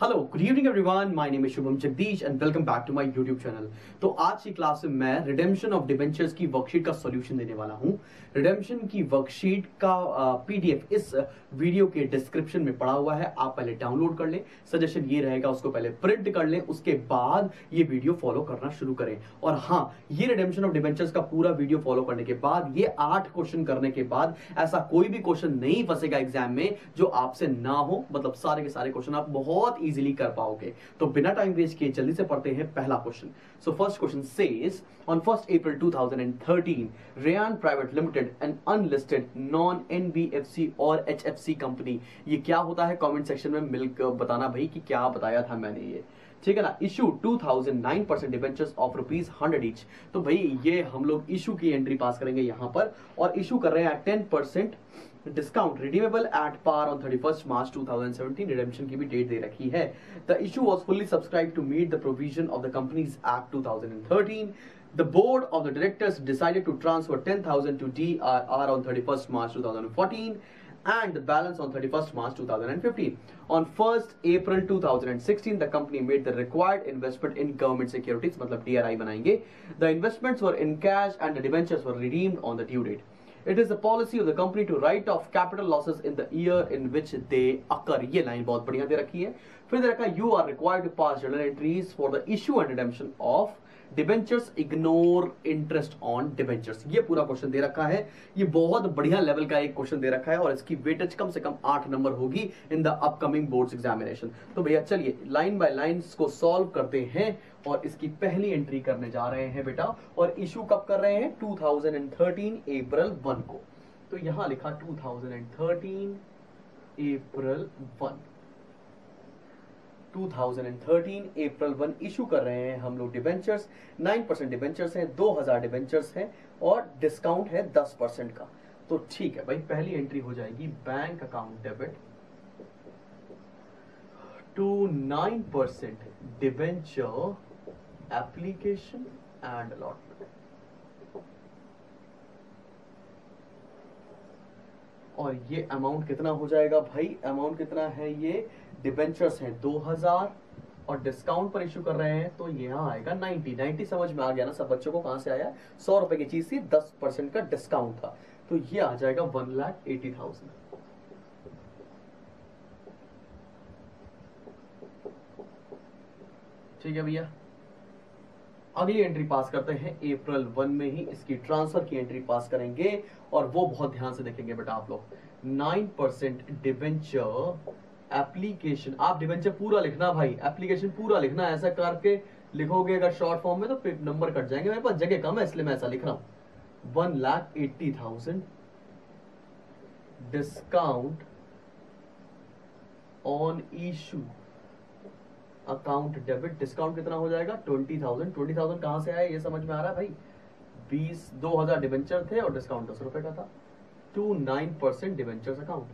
Hello good evening everyone, my name is Shubham Jagdish and welcome back to my YouTube channel. तो आज की class में मैं रिडेम्पशन ऑफ डिबेंचर्स की वर्कशीट का सॉल्यूशन देने वाला हूं। रिडेम्पशन की वर्कशीट का पीडीएफ इस वीडियो के डिस्क्रिप्शन में पड़ा हुआ है, आप पहले डाउनलोड कर लें। सजेशन ये रहेगा उसको पहले प्रिंट कर लें, उसके बाद ये वीडियो फॉलो करना शुरू करें। और हाँ, ये रिडेम्पशन ऑफ डिबेंचर्स का पूरा वीडियो फॉलो करने के बाद, ये 8 क्वेश्चन करने के बाद ऐसा कोई भी क्वेश्चन नहीं फंसेगा एग्जाम में जो आपसे ना हो, मतलब सारे के सारे क्वेश्चन आप बहुत इजीली कर पाओगे। तो बिना टाइम वेस्ट किए जल्दी से पढ़ते हैं पहला question. So first question says on 1st April 2013 Ryan private limited an unlisted non NBFC और एचएफसी कंपनी। ये क्या होता है कमेंट सेक्शन में मिलकर बताना भाई कि क्या बताया था मैंने ये, ठीक है ना। Issue 2009% debentures of ₹100 each. तो भाई ये हम लोग इशू की एंट्री पास करेंगे यहां पर, और इशू कर रहे हैं 10% discount, redeemable at par on 31 March 2017। Redemption की भी डेट दे रखी है। The issue was fully subscribe to meet the provision of the companies act 2013। The board of the directors decided to transfer 10,000 to DRR on 31st March 2014 and the balance on 31st March 2015. On 1st April 2016, the company made the required investment in government securities, मतलब DRI बनाएंगे. The investments were in cash and the debentures were redeemed on the due date. It is the policy of the company to write off capital losses in the year in which they occur. ये line बहुत बढ़िया दे रखी है। फिर दे रखा है you are required to pass journal entries for the issue and redemption of debentures, ignore interest on debentures. ये पूरा क्वेश्चन दे रखा है। ये बहुत बढ़िया लेवल का एक क्वेश्चन दे रखा है और इसकी वेटेज कम से कम 8 नंबर होगी in the upcoming boards examination. तो भैया चलिए लाइन बाय लाइन को सॉल्व करते हैं और इसकी पहली एंट्री करने जा रहे हैं बेटा। और इशू कब कर रहे हैं? 2013 April 1 को। तो यहां लिखा 2013 April 1, 2013 April 1 इशू कर रहे हैं हम लोग डिबेंचर्स। 9% डिबेंचर्स हैं, 2000 डिबेंचर्स हैं और डिस्काउंट है 10% का। तो ठीक है भाई, पहली एंट्री हो जाएगी bank account debit to 9% debenture application and allotment. और ये अमाउंट कितना हो जाएगा भाई? अमाउंट कितना है? ये डिबेंचर्स हैं 2000 और डिस्काउंट पर इशू कर रहे हैं तो यहां आएगा 90 समझ में आ गया ना सब बच्चों को? कहां से आया? 100 रुपए की चीज थी, 10% का डिस्काउंट था, तो ये आ जाएगा 1,80,000। ठीक है भैया, अगली एंट्री पास करते हैं April 1 में ही इसकी ट्रांसफर की एंट्री पास करेंगे और वो बहुत ध्यान से देखेंगे बेटा आप लोग। 9% डिबेंचर एप्लीकेशन, आप डिबेंचर पूरा लिखना भाई, एप्लीकेशन पूरा लिखना। ऐसा करके लिखोगे अगर शॉर्ट फॉर्म में तो फिर नंबर कट जाएंगे। मेरे पास जगह कम है इसलिए मैं ऐसा लिख रहा हूं। 1,80,000 discount on issue account debit. Discount कितना हो जाएगा? 20,000। 20,000 कहां से आया ये समझ में आ रहा है भाई? 20,000 डिबेंचर थे और डिस्काउंट 10 रुपए का था। 9% डिबेंचर्स अकाउंट।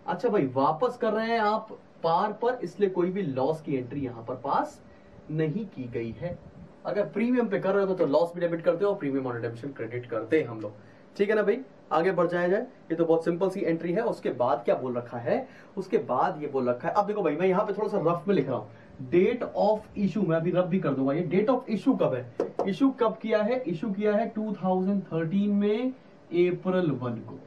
अच्छा भाई, वापस कर रहे हैं आप पार पर, इसलिए कोई भी लॉस की एंट्री यहां पर पास नहीं की गई है। अगर प्रीमियम पे कर रहे हो तो लॉस भी डेबिट करते हो और प्रीमियम ऑन रिडेम्पशन क्रेडिट करते हैं हम लोग। ठीक है ना भाई, आगे बढ़ जाया जाए। ये तो बहुत सिंपल सी एंट्री है। उसके बाद क्या बोल रखा है? उसके बाद ये बोल रखा है, अब देखो भाई मैं यहाँ पे थोड़ा सा रफ में लिख रहा हूं। डेट ऑफ इशू मैं अभी रफ भी कर दूंगा। ये डेट ऑफ इशू कब है? इशू कब किया है? इशू किया है 2013 में April 1 को।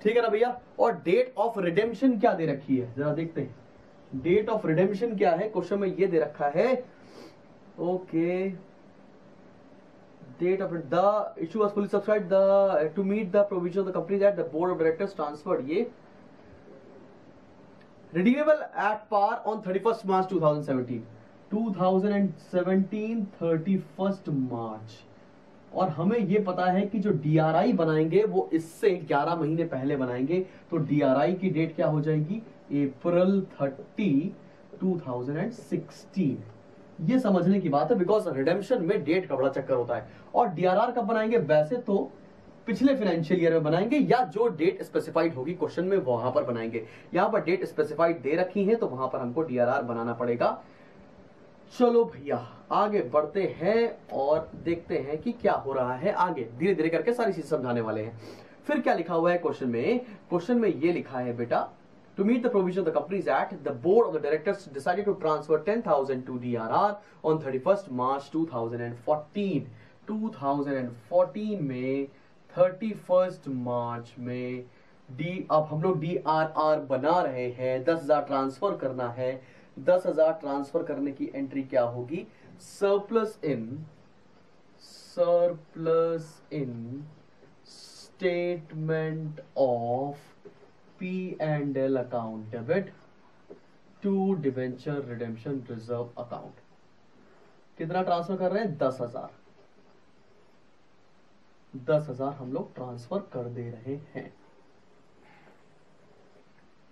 ठीक है ना भैया। और डेट ऑफ रिडेम्पशन क्या दे रखी है जरा देखते हैं। डेट ऑफ रिडेम्पशन क्या है? क्वेश्चन में ये दे रखा है, okay, date of the issue was fully subscribed to meet the provision of the company that the board of directors transferred ये redeemable at par on 31st March 2017 31st March। और हमें ये पता है कि जो DRI बनाएंगे वो इससे 11 महीने पहले बनाएंगे, तो DRI की डेट क्या हो जाएगी? April 30, 2016। ये समझने की बात है, बिकॉज रिडेम्पशन में डेट का बड़ा चक्कर होता है। और डीआरआर कब बनाएंगे? वैसे तो पिछले फाइनेंशियल ईयर में बनाएंगे या जो डेट स्पेसिफाइड होगी क्वेश्चन में वहां पर बनाएंगे। यहां पर डेट स्पेसिफाइड दे रखी है तो वहां पर हमको डीआरआर बनाना पड़ेगा। चलो भैया आगे बढ़ते हैं और देखते हैं कि क्या हो रहा है आगे। धीरे धीरे करके सारी चीज समझाने वाले हैं। फिर क्या लिखा हुआ है क्वेश्चन में? क्वेश्चन में ये लिखा है बेटा To meet the provision of the Companies Act, the board of the directors decided to transfer 10,000 to DRR on 31st March 2014. 2014 में 31st मार्च में अब हम लोग DRR बना रहे हैं, 10,000 ट्रांसफर करना है। 10,000 ट्रांसफर करने की एंट्री क्या होगी? Surplus in statement of P&L account debit to debenture redemption reserve account. कितना ट्रांसफर कर रहे हैं? 10,000। 10,000 हम लोग ट्रांसफर कर दे रहे हैं।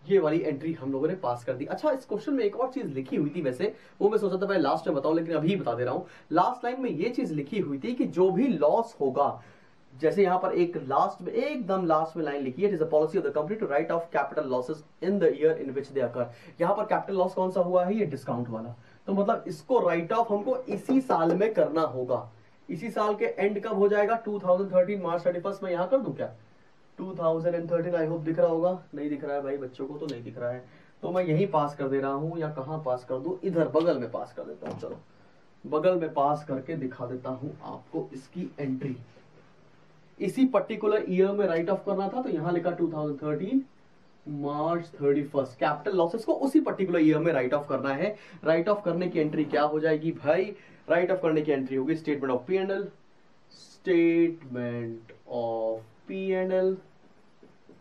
ये वाली एंट्री हम लोगों ने पास कर दी। अच्छा, इस क्वेश्चन में एक और चीज लिखी हुई थी, वैसे वो मैं सोचा था मैं लास्ट में बताऊं, लेकिन अभी बता दे रहा हूं। लास्ट लाइन में ये चीज लिखी हुई थी कि जो भी लॉस होगा, जैसे यहां पर एक लास्ट में, एकदम लास्ट में लाइन लिखी है, it is a policy of the company to write off capital losses in the year in which they occur. यहां पर कैपिटल लॉस कौन सा हुआ है? ये डिस्काउंट वाला। तो मतलब इसको राइट ऑफ हमको इसी साल में करना होगा। इसी साल के एंड कब हो जाएगा? 2013 मार्च 31 में। यहां कर दूं क्या? 2013 आई होप दिख रहा होगा। नहीं दिख रहा है भाई, बच्चों को तो नहीं दिख रहा है, तो मैं यहीं पास कर दे रहा हूं, या कहां पास कर दूं? इधर बगल में पास कर देता हूं। चलो बगल में पास करके दिखा देता हूं आपको इसकी एंट्री। इसी पर्टिकुलर ईयर में राइट ऑफ करना था, तो यहां लिखा 2013 मार्च 31। कैपिटल लॉसेस को उसी पर्टिकुलर ईयर में राइट ऑफ करना है। राइट ऑफ करने की एंट्री क्या हो जाएगी भाई? राइट ऑफ करने की एंट्री होगी statement of P&L, statement of P&L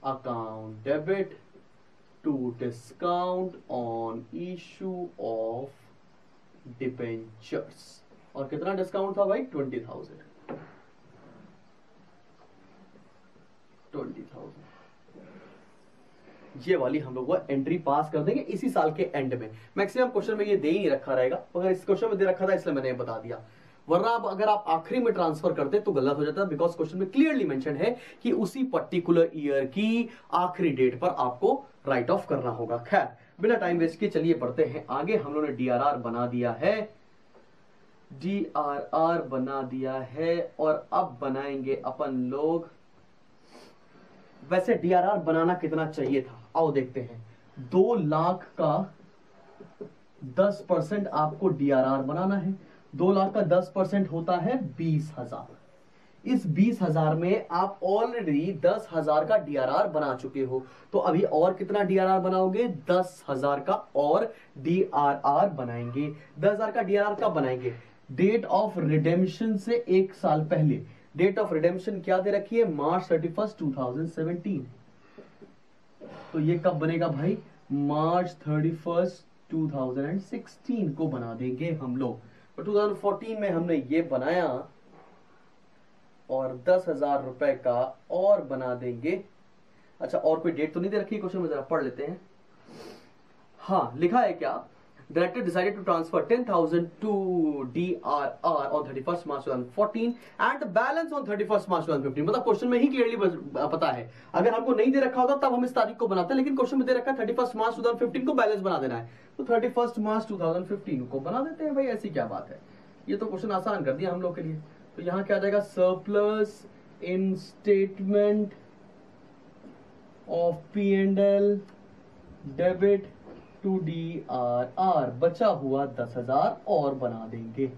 account debit to discount on issue of debentures. और कितना डिस्काउंट था भाई? 20,000। ये वाली हम लोग वो एंट्री पास कर देंगे इसी साल के एंड में। मैक्सिमम क्वेश्चन में ये दे ही नहीं रखा रहेगा, मगर इस क्वेश्चन में दे रखा था इसलिए मैंने बता दिया। वरना अगर आप आखिरी में ट्रांसफर करते तो गलत हो जाता, बिकॉज क्वेश्चन में क्लियरली मेंशन है कि उसी पर्टिकुलर ईयर की आखिरी डेट पर आपको राइट ऑफ करना होगा। खैर, बिना टाइम वेस्ट के चलिए बढ़ते हैं आगे। हम लोगों ने DRR बना दिया है, DRR बना दिया है, और अब बनाएंगे अपन लोग। वैसे DRR बनाना कितना चाहिए था, आओ देखते हैं। 2 लाख का 10% आपको DRR बनाना है। 2 लाख का 10% होता है 20,000। इस 20,000 में आप ऑलरेडी 10,000 का DRR बना चुके हो, तो अभी और कितना DRR बनाओगे? 10,000 का और DRR बनाएंगे। 10,000 का DRR कब बनाएंगे? डेट ऑफ रिडेम्पशन से 1 साल पहले। डेट ऑफ रिडेम्पशन क्या दे रखी है? मार्च 31, 2017। तो ये कब बनेगा भाई? मार्च 31, 2016 को बना देंगे हम लोग। तो 2014 में हमने ये बनाया, और 10,000 रुपए का और बना देंगे। अच्छा, और कोई डेट तो नहीं दे रखी क्वेश्चन में? जरा पढ़ लेते हैं। हाँ, लिखा है क्या? Director decided to transfer 10,000 to DRR on 31st March 2014 and the balance on 31st March 2015। मतलब क्वेश्चन में ही क्लियरली पता है। अगर हमको नहीं दे रखा होता तब हम इस तारीख को बनाते, लेकिन क्वेश्चन में दे रखा है 31st मार्च 2015 को बैलेंस बना देना है, तो 31st मार्च 2015 को बना देते हैं भाई। ऐसी क्या बात है, ये तो क्वेश्चन आसान कर दिया हम लोग के लिए। तो यहाँ क्या आ जाएगा? Surplus in statement of P&L debit to DRR। बचा हुआ 10,000 और बना देंगे।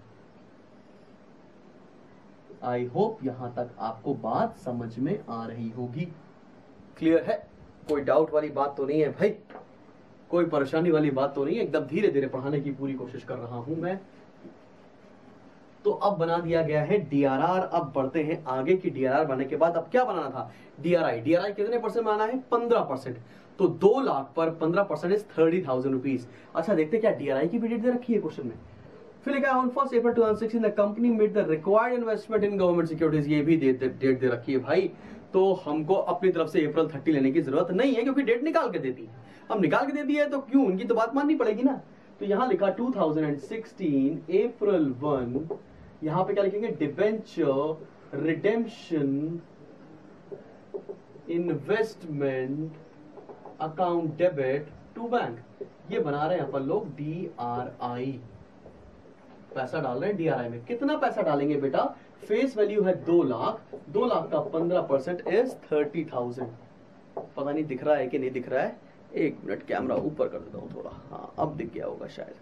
आई होप यहां तक आपको बात समझ में आ रही होगी। क्लियर है? कोई डाउट वाली बात तो नहीं है भाई? कोई परेशानी वाली बात तो नहीं है? एकदम धीरे धीरे पढ़ाने की पूरी कोशिश कर रहा हूं मैं। तो अब बना दिया गया है DRR। अब बढ़ते हैं आगे की। DRR बनने के बाद अब क्या बनाना था? DRI। DRI कितने परसेंट बनाना है? 15%। तो 2 लाख पर 15% इज 30,000 रुपीज। अच्छा, देखते क्या DRI की भी डेट दे रखी है क्वेश्चन में। फिर लिखा है on 1 April 2016 the company made the required investment in government securities. ये भी डेट दे रखी है भाई। तो हमको अपनी तरफ से April 30 लेने की जरूरत नहीं है, क्योंकि डेट निकाल के देती है। अब निकाल के देती है तो क्यों, उनकी तो बात माननी पड़ेगी ना। तो यहां लिखा 2016 April 1। यहां पे क्या लिखेंगे? Debenture redemption investment account debit to bank. ये बना रहे हैं अपन लोग DRI। पैसा डाल रहे हैं DRI में। कितना पैसा डालेंगे बेटा? फेस वैल्यू है 2 लाख। 2 लाख का 15% इज 30,000। पता नहीं दिख रहा है कि नहीं दिख रहा है, एक मिनट, कैमरा ऊपर कर देता हूँ थोड़ा, हाँ अब दिख गया होगा शायद।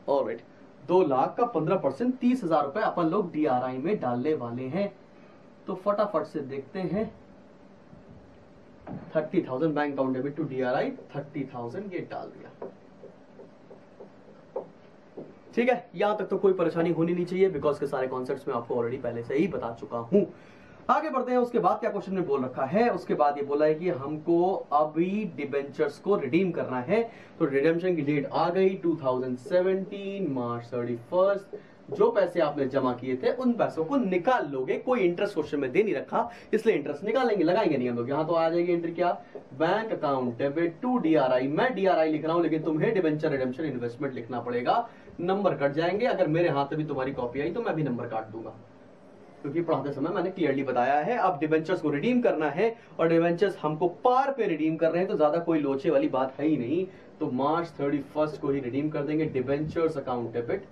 ऑलराइट, 2 लाख का 15%, 30,000 रुपए अपन लोग DRI में डालने वाले हैं। तो फटाफट से देखते हैं। 30,000 bank account debit to DRI, 30,000 ये डाल दिया। ठीक है, यहां तक तो कोई परेशानी होनी नहीं चाहिए, बिकॉज के सारे कॉन्सेप्ट्स मैं आपको ऑलरेडी पहले से ही बता चुका हूं। आगे बढ़ते हैं। उसके बाद क्या क्वेश्चन में बोल रखा है, उसके बाद ये बोला है कि हमको अभी डिबेंचर्स को रिडीम करना है। तो रिडेम्पशन की डेट आ गई 2017 मार्च 31। जो पैसे आपने जमा किए थे उन पैसों को निकाल लोगे। कोई इंटरेस्ट क्वेश्चन में दे नहीं रखा, इसलिए इंटरेस्ट निकालेंगे, लगाएंगे नहीं हम लोग। यहां तो आ जाएगी एंट्री क्या, bank account debit to DRI। मैं DRI लिख रहा हूं, लेकिन तुम्हें डिबेंचर रिडेम्पशन इन्वेस्टमेंट लिखना पड़ेगा। नंबर कट जाएंगे। अगर मेरे हाथ में भी तुम्हारी कॉपी आई तो मैं भी नंबर काट दूंगा, क्योंकि पढ़ाते समय मैंने क्लियरली बताया है। अब डिबेंचर्स को रिडीम करना है, और डिबेंचर्स हमको पार पे रिडीम कर रहे हैं, तो ज्यादा कोई लोचे वाली बात है ही नहीं। तो मार्च 31 को ही रिडीम कर देंगे डिबेंचर्स अकाउंट डेबिट।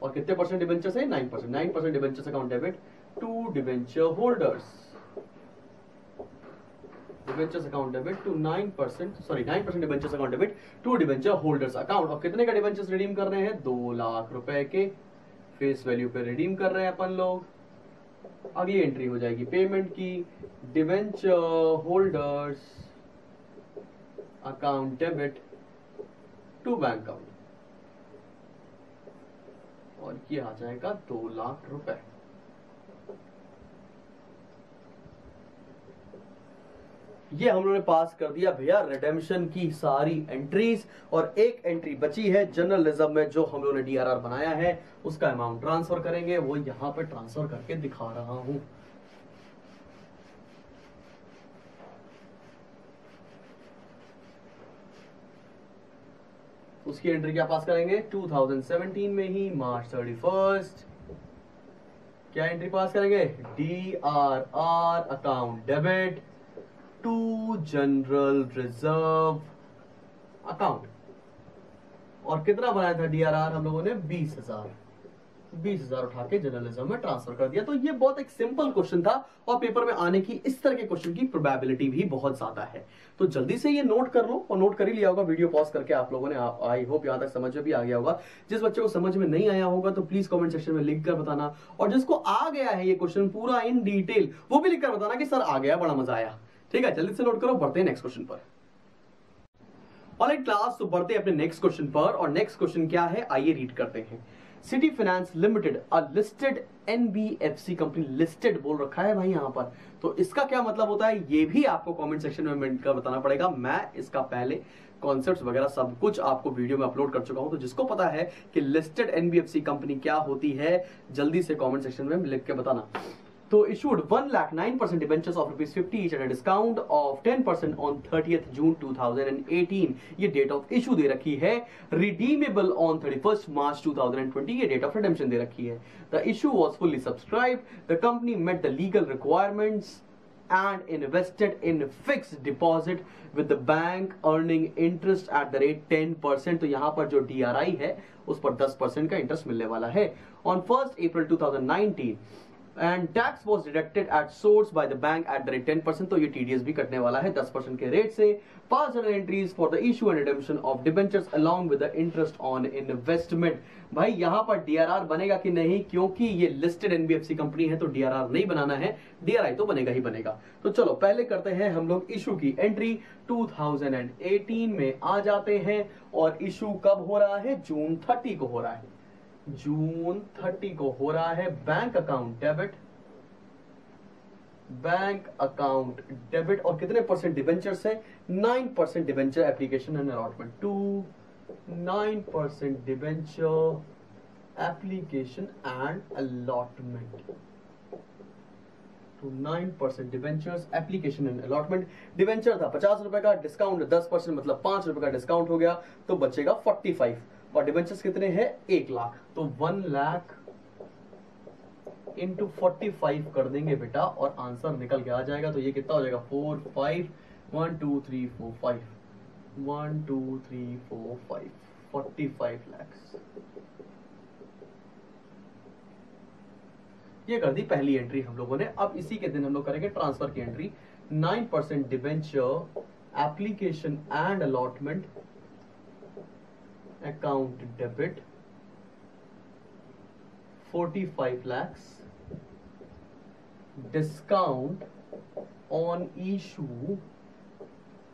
और कितने परसेंट डिबेंचर्स है, 9%। 9% debentures account debit to debenture holders. Debentures account debit to 9%, sorry 9% debentures account debit to debenture holders account. और कितने का डिबेंचर्स रिडीम कर रहे हैं, 2 लाख रुपए के फेस वैल्यू पे रिडीम कर रहे हैं अपन लोग। अगली एंट्री हो जाएगी पेमेंट की, debenture holders account debit to bank account, और ये आ जाएगा 2 लाख रुपए। ये हम लोगों ने पास कर दिया भैया रिडेम्पशन की सारी एंट्रीज। और एक एंट्री बची है जर्नलिज्म में, जो हम लोगों ने DRR बनाया है, उसका अमाउंट ट्रांसफर करेंगे। वो यहां पे ट्रांसफर करके दिखा रहा हूं। उसकी एंट्री क्या पास करेंगे, 2017 में ही मार्च 31। क्या एंट्री पास करेंगे, DRR account debit to general reserve account. और कितना बनाया था DRR हम लोगों ने, 20,000 उठा के जर्नलिज्म में ट्रांसफर कर दिया। तो ये बहुत एक सिंपल क्वेश्चन था, और पेपर में आने की इस तरह के क्वेश्चन की प्रोबेबिलिटी भी बहुत ज्यादा है। तो जल्दी से ये नोट कर लो, और नोट कर ही लिया होगा वीडियो पॉज करके आप लोगों ने। आई होप यहां तक समझ में भी आ गया होगा। जिस बच्चे को समझ में नहीं आया होगा तो प्लीज कमेंट सेक्शन में लिख कर बताना, और जिसको आ गया है ये क्वेश्चन पूरा इन डिटेल, वो भी लिख कर बताना कि सर आ गया, बड़ा मजा आया। ठीक है, जल्दी से नोट करो, बढ़ते हैं नेक्स्ट क्वेश्चन पर। ऑलराइट क्लास, तो बढ़ते हैं अपने नेक्स्ट क्वेश्चन पर। और नेक्स्ट क्वेश्चन क्या है, आइए रीड करते हैं। City finance limited a listed NBFC company, listed बोल रखा है भाई यहां पर। तो इसका क्या मतलब होता है, ये भी आपको कमेंट सेक्शन में मिलकर बताना पड़ेगा। मैं इसका पहले कॉन्सेप्ट्स वगैरह सब कुछ आपको वीडियो में अपलोड कर चुका हूं। तो जिसको पता है कि लिस्टेड NBFC कंपनी क्या होती है, जल्दी से कमेंट सेक्शन में लिख के बताना। तो issued 1,09% debentures of ₹50 each at a discount of 10% on 30th June 2018। ये डेट ऑफ इशू दे रखी है। redeemable on 31st March 2020, ये डेट ऑफ रिडेम्पशन दे रखी है। The issue was fully subscribed. The company met the legal requirements and invested in fixed deposit with the bank earning interest at the rate 10%। तो यहाँ पर जो DRI है उस पर 10% का इंटरेस्ट मिलने वाला है। On 1st April 2019 and tax was deducted at source by the bank at the rate 10%। तो ये TDS भी कटने वाला है 10% के रेट से। Past journal entries for the issue and redemption of debentures along with the interest on investment। भाई यहाँ पर DRR बनेगा कि नहीं, क्योंकि ये लिस्टेड NBFC कंपनी है तो DRR नहीं बनाना है, DRI तो बनेगा ही बनेगा। तो चलो पहले करते हैं हम लोग इशू की एंट्री। 2018 में आ जाते हैं, और इशू कब हो रहा है, जून 30 को हो रहा है। जून 30 को हो रहा है। Bank account debit, bank account debit, और कितने परसेंट डिबेंचर्स है, 9% debenture application and allotment to 9% debenture application and allotment to 9% debentures application and allotment. Debenture था 50 रुपए का, डिस्काउंट 10% मतलब 5 रुपए का डिस्काउंट हो गया, तो बचेगा 45। और डिबेंचर्स कितने हैं, 1 लाख। तो 1 लाख इंटू 45 कर देंगे बेटा, और आंसर निकल के आ जाएगा। तो ये कितना हो जाएगा, 4 5 1 2 3 4 5 1 2 3 4 5 45 lakhs। ये कर दी पहली एंट्री हम लोगों ने। अब इसी के दिन हम लोग करेंगे ट्रांसफर की entry. 9% debenture application and allotment account debit 45 lakhs, discount on issue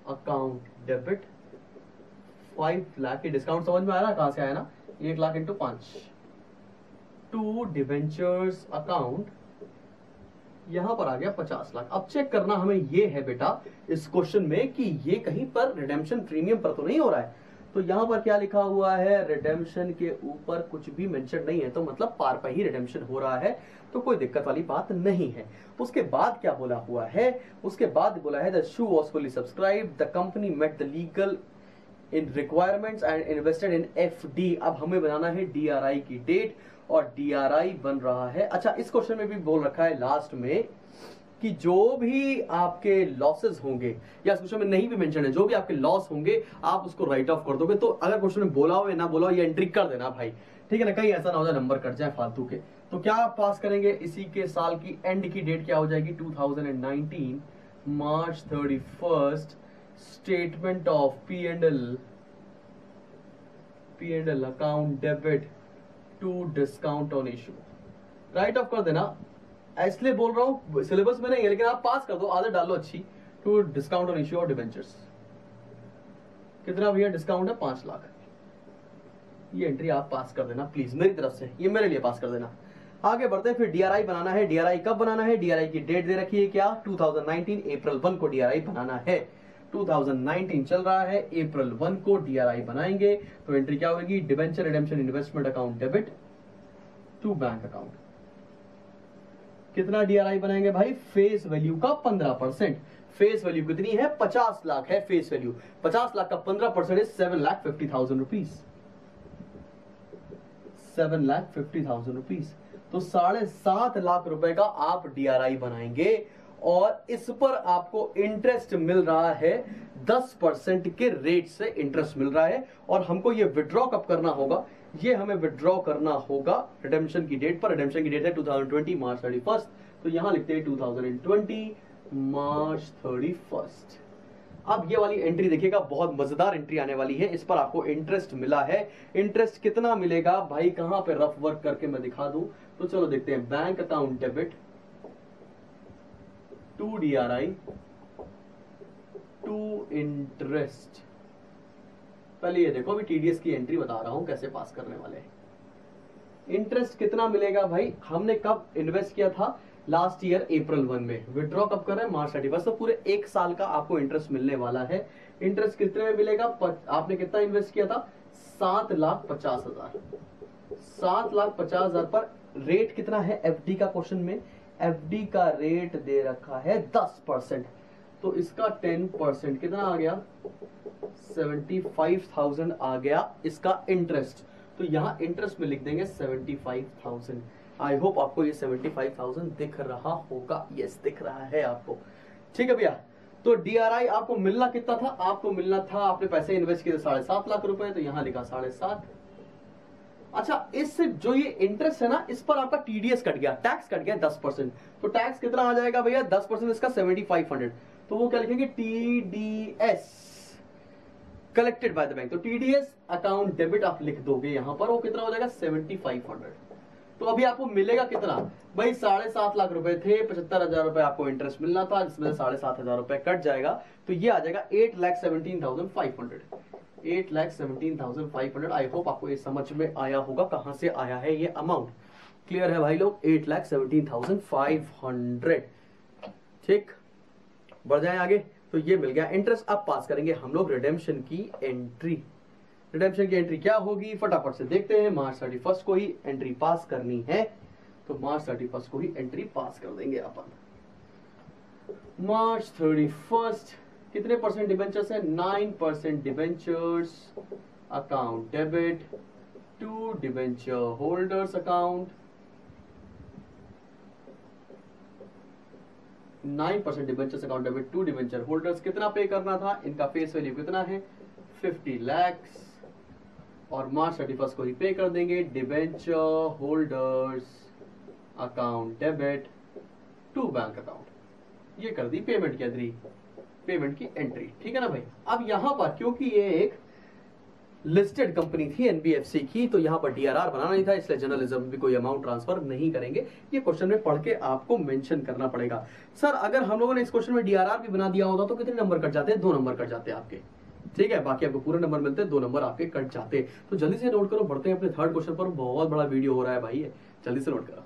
account debit 5 lakh. ये डिस्काउंट समझ में आ रहा है कहां से आया ना, 1 lakh into 5। To debentures account यहां पर आ गया 50 लाख। अब चेक करना हमें ये है बेटा इस क्वेश्चन में कि ये कहीं पर रिडेम्पशन प्रीमियम पर तो नहीं हो रहा है। तो यहां पर क्या लिखा हुआ है, रिडेम्पशन के ऊपर कुछ भी मेंशन नहीं है, तो मतलब पार पर ही रिडेम्पशन हो रहा है, तो कोई दिक्कत वाली बात नहीं है। उसके बाद क्या बोला हुआ है, उसके बाद बोला है the issue was fully subscribed, the company met the legal in requirements and invested in FD. अब हमें बनाना है डीआरआई की डेट, और डीआरआई बन रहा है। अच्छा, इस क्वेश्चन में भी बोल रखा है लास्ट में कि जो भी आपके लॉसेस होंगे, या इस क्वेश्चन में नहीं भी मेंशन है, जो भी आपके लॉस होंगे आप उसको राइट ऑफ कर दोगे। तो अगर क्वेश्चन में बोला हो या ना बोला हो, ये एंट्री कर देना भाई, ठीक है ना, कहीं ऐसा ना हो जाए नंबर कट जाए फालतू के। तो क्या आप पास करेंगे, इसी के साल की एंड की डेट क्या हो जाएगी, 2019 March 31, statement of P and L account debit to discount on issue, write off कर देना। इसलिए बोल रहा हूं सिलेबस में नहीं है, लेकिन आप पास कर दो, आदत डालो अच्छी। To discount on issue of debentures, कितना भैया डिस्काउंट है, 5 लाख। ये एंट्री आप पास कर देना प्लीज, मेरी तरफ से ये मेरे लिए पास कर देना। आगे बढ़ते हैं, फिर डीआरआई बनाना है। डीआरआई कब बनाना है, डीआरआई की डेट दे रखी है क्या, 2019 अप्रैल 1 को डीआरआई बनाना है। 2019 चल रहा है, अप्रैल 1 को डीआरआई बनाएंगे। तो एंट्री क्या होगी, debenture redemption investment account debit to bank account. कितना डीआरआई बनाएंगे भाई, फेस वैल्यू का 15%। फेस वैल्यू कितनी है, 50 लाख है फेस वैल्यू। 50 लाख का 15% है 7,50,000 रुपीज। 7,50,000 रुपीज। तो 7.5 लाख रुपए का आप डीआरआई बनाएंगे, और इस पर आपको इंटरेस्ट मिल रहा है 10% के रेट से इंटरेस्ट मिल रहा है। और हमको ये विड्रॉ कब करना होगा, ये हमें विड्रॉ करना होगा रिडेम्पशन की डेट पर। रिडेम्पशन की डेट है 2020 मार्च 31, तो यहां लिखते हैं 2020 मार्च 31। अब ये वाली एंट्री देखिएगा, बहुत मजेदार एंट्री आने वाली है। इस पर आपको इंटरेस्ट मिला है। इंटरेस्ट कितना मिलेगा भाई, कहां पे रफ वर्क करके मैं दिखा दूं, तो चलो देखते हैं। Bank account debit to DRI to interest. पहले ये देखो, अभी टीडीएस की एंट्री बता रहा हूं कैसे पास करने वाले हैं। इंटरेस्ट कितना मिलेगा भाई, हमने कब इन्वेस्ट किया था, लास्ट ईयर अप्रैल 1 में। विड्रॉ कब कर रहे हैं, मार्च 31। तो पूरे 1 साल का आपको इंटरेस्ट मिलने वाला है। इंटरेस्ट कितने में मिलेगा, आपने कितना इन्वेस्ट किया था, 7,50,000। 7,50,000 पर रेट कितना है एफडी का, क्वेश्चन में एफडी का रेट दे रखा है 10%। तो इसका 10% कितना आ गया, 75,000 आ गया इसका इंटरेस्ट। तो यहां इंटरेस्ट में लिख देंगे 75,000। आई होप आपको ये 75,000 दिख रहा होगा। यस, दिख रहा है आपको, ठीक है भैया। तो डीआरआई आपको मिलना कितना था, आपको मिलना था, आपने पैसे इन्वेस्ट किए 7.5 लाख रुपए, तो यहां लिखा 7.5। अच्छा, इससे जो ये इंटरेस्ट है ना, इस पर आपका टीडीएस कट गया, टैक्स कट गया 10%। तो टैक्स कितना आ जाएगा भैया, 10% इसका 7,500। तो वो क्या लिखेंगे, TDS collected by the bank. तो टीडीएस अकाउंट डेबिट आप लिख दोगे यहां पर, वो कितना हो जाएगा 7,500। तो अभी आपको मिलेगा कितना भाई, 7.5 लाख रुपए थे, 75,000 रुपए आपको इंटरेस्ट मिलना था, जिसमें 7,500 रुपए कट जाएगा। तो ये आ जाएगा 8,17,500। 8,17,500। आई होप आपको ये समझ में आया होगा कहां से आया है ये अमाउंट। क्लियर है भाई लोग, 8,17,500। ठीक, बढ़ जाए आगे। तो ये मिल गया इंटरेस्ट। अब पास करेंगे हम लोग रिडेम्पशन की एंट्री। रिडेम्पशन की एंट्री क्या होगी, फटाफट से देखते हैं। मार्च 31 को ही एंट्री पास करनी है, तो मार्च 31 को ही एंट्री पास कर देंगे अपन। मार्च 31 कितने परसेंट डिबेंचर्स है, 9% debentures account debit to debenture holders account. 9% debentures account debit to debenture holders. कितना पे करना था, इनका फेस वैल्यू कितना है, 50 लाख, और मार्च 31 को ही पे कर देंगे। Debenture holders account debit to bank account. ये कर दी पेमेंट की एंट्री, पेमेंट की एंट्री, ठीक है ना भाई। अब यहां पर क्योंकि ये एक लिस्टेड कंपनी थी एनबीएफसी की, तो यहां पर डीआरआर बनाना नहीं था, इसलिए जर्नलिज्म भी कोई अमाउंट ट्रांसफर नहीं करेंगे। ये क्वेश्चन में पढ़ के आपको मेंशन करना पड़ेगा। सर अगर हम लोगों ने इस क्वेश्चन में डीआरआर भी बना दिया होता तो कितने नंबर कट जाते हैं? 2 नंबर कट जाते हैं आपके, ठीक है। बाकी आपको पूरे नंबर मिलते हैं, 2 नंबर आपके कट जाते। तो जल्दी से नोट करो, बढ़ते हैं अपने थर्ड क्वेश्चन पर। बहुत बड़ा वीडियो हो रहा है भाई, जल्दी से नोट करो।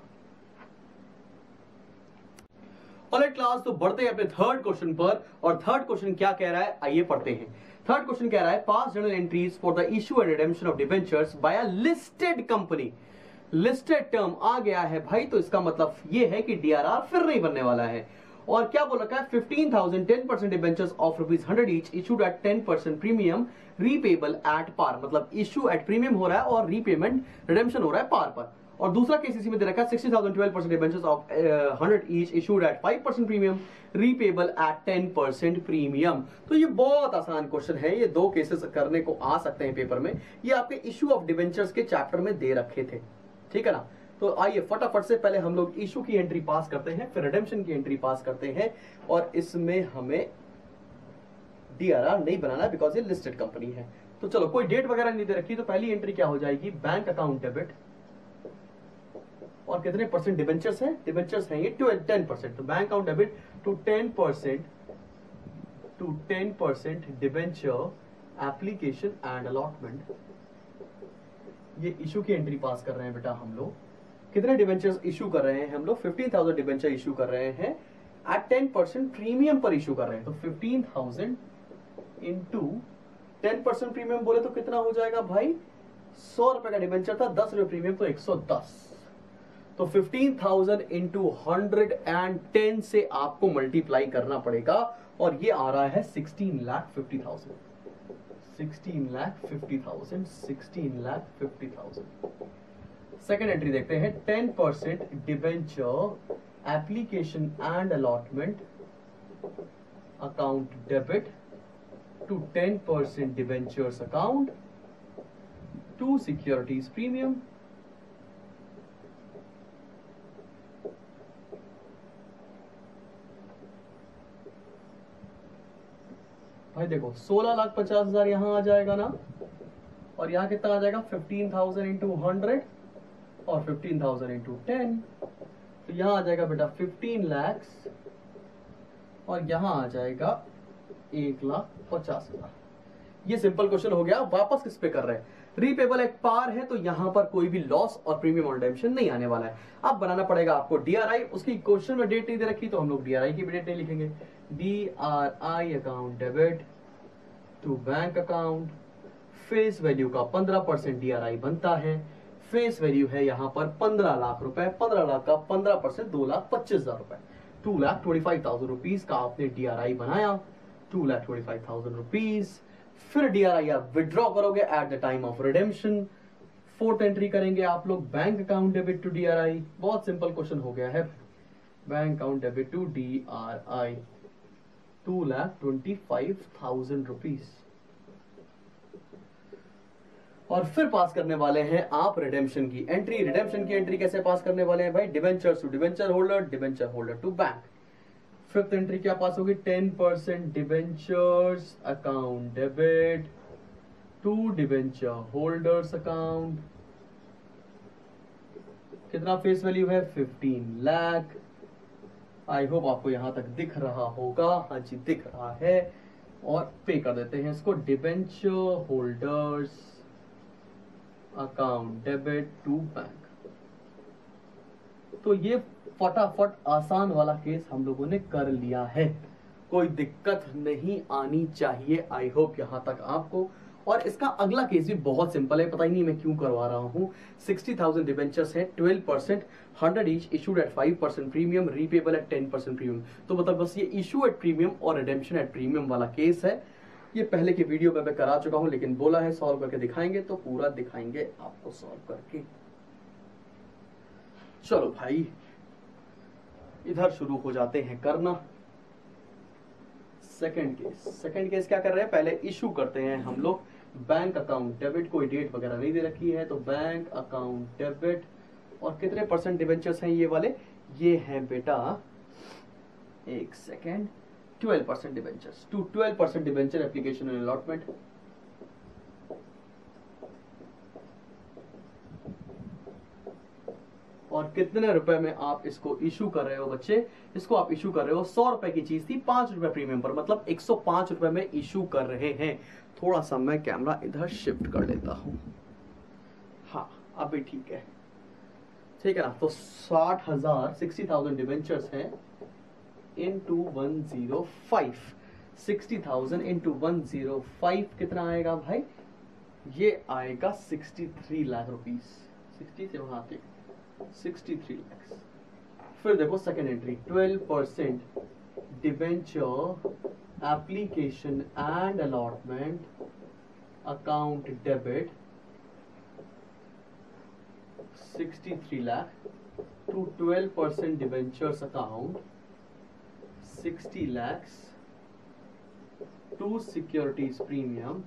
ऑलराइट क्लास, तो बढ़ते हैं अपने थर्ड क्वेश्चन पर। और थर्ड क्वेश्चन क्या कह रहा है, आइए पढ़ते हैं। थर्ड क्वेश्चन कह रहा है pass journal entries for the issue and redemption of debentures by a listed company. Listed term आ गया है भाई, तो इसका मतलब ये है कि डीआरआर फिर नहीं बनने वाला है। और क्या बोल रखा है, 15,000 10% debentures of ₹100 each issued at 10% premium repayable at par. मतलब इशू एट प्रीमियम हो रहा है और रीपेमेंट रिडेम्पशन हो रहा है पार पर। और दूसरा केस इसी में दे रखा है 60,000 12% debentures of 100 each issued at 5% premium repayable at 10% premium. तो ये बहुत आसान क्वेश्चन है, ये 2 केसेस करने को आ सकते हैं पेपर में। ये आपके इशू ऑफ डिबेंचर्स के चैप्टर में दे रखे थे, ठीक है ना। तो आइए फटाफट से पहले हम लोग इशू की एंट्री पास करते हैं, फिर रिडेम्पशन की एंट्री पास करते हैं। और इसमें हमें डीआरआर नहीं बनाना है बिकॉज ये लिस्टेड कंपनी है। तो चलो, कोई डेट वगैरह नहीं दे रखी, तो पहली एंट्री क्या हो जाएगी, बैंक अकाउंट डेबिट। और कितने परसेंट डिबेंचर्स हैं? डिबेंचर्स हैं ये 10%। तो bank account debit to 10% debenture application and allotment. ये इशू की एंट्री पास कर रहे हैं बेटा हम लोग। कितने डिबेंचर्स इशू कर रहे हैं हम लोग? 15,000 डिबेंचर इशू कर रहे हैं एट 10% प्रीमियम पर इशू कर रहे हैं। तो 15,000 इंटू 10% प्रीमियम बोले तो कितना हो जाएगा भाई? 100 रुपए का डिबेंचर था, 10 रुपए प्रीमियम, तो 110। तो 15,000 इंटू 110 से आपको मल्टीप्लाई करना पड़ेगा। और ये आ रहा है 16,50,000। 16,50,000। सेकेंड एंट्री देखते हैं, 10% debenture application and allotment account debit to 10% debentures account to securities premium भाई देखो 16,50,000 यहां आ जाएगा ना, और यहां कितना आ जाएगा 15,000 इंटू 100 और 15,000 इंटू 10। तो यहां आ जाएगा बेटा 15 लाख और यहां आ जाएगा 1,50,000। ये सिंपल क्वेश्चन हो गया। वापस किस पे कर रहे हैं, रीपेबल एक पार है, तो यहां पर कोई भी लॉस और प्रीमियम और रिडेम्पशन नहीं आने वाला है। अब बनाना पड़ेगा आपको डीआरआई। उसकी क्वेश्चन में डेट नहीं दे रखी, तो हम लोग डीआरआई की भी डेट नहीं लिखेंगे। DRI account debit to bank account, face value का 15% डीआरआई बनता है। फेस वैल्यू है यहां पर 15 लाख रुपए, 15 लाख का 15% 2,25,000 रुपए, 2,25,000 रुपीज का आपने डीआरआई बनाया, 2,25,000 रुपीज। फिर डीआरआई आप विड्रॉ करोगे at the time of redemption. Fourth entry करेंगे आप लोग bank account debit to DRI. बहुत सिंपल क्वेश्चन हो गया है। Bank account debit to DRI 2,25,000 rupees. और फिर पास करने वाले हैं आप रिडेम्पशन की एंट्री। रिडेम्पशन की एंट्री कैसे पास करने वाले हैं भाई, debentures to debenture holder to bank. Fifth entry क्या पास होगी, 10% debentures account debit to debenture holders account. कितना फेस वैल्यू है, 15 लाख। आई होप आपको यहां तक दिख रहा होगा। हाँ जी दिख रहा है। और पे कर देते हैं इसको, debenture holders account debit to bank. तो ये फटाफट आसान वाला केस हम लोगों ने कर लिया है, कोई दिक्कत नहीं आनी चाहिए। आई होप यहां तक आपको। और इसका अगला केस भी बहुत सिंपल है, पता ही नहीं मैं क्यों करवा रहा हूं। 60,000 डिबेंचर्स है, 12%, 100 each, issued at 5% premium, repayable at 10% premium. तो मतलब बस ये इशू एट प्रीमियम और रिडेम्पशन एट प्रीमियम वाला केस है। ये पहले के वीडियो में मैं करा चुका हूं, लेकिन बोला है सॉल्व करके दिखाएंगे, तो पूरा दिखाएंगे आपको सॉल्व करके। चलो भाई इधर शुरू हो जाते हैं करना। सेकंड केस क्या कर रहे हैं, पहले इशू करते हैं हम लोग बैंक अकाउंट डेबिट। कोई डेट वगैरह नहीं दे रखी है, तो बैंक अकाउंट डेबिट। और कितने परसेंट डिबेंचर्स हैं ये वाले, ये हैं बेटा एक second, 12% debentures to 12% debenture application and allotment. और कितने रुपए में आप इसको इशू कर रहे हो बच्चे? इसको आप इशू कर रहे हो 100 रुपए की चीज थी 5 रुपए प्रीमियम पर, मतलब 105 रुपए में इशू कर रहे हैं। थोड़ा सा मैं कैमरा इधर शिफ्ट कर लेता हूं। हाँ अभी ठीक है, ठीक है ना। तो 60,000 डिबेंचर्स हैं इंटू 105, 60,000 इंटू 105 कितना आएगा भाई? ये आएगा 63 लाख रुपीज। 60 से वहां आते 63 lakhs। फिर देखो second entry, 12% debenture application and allotment account debit 63 lakh to 12% debentures account 60 lakhs to securities premium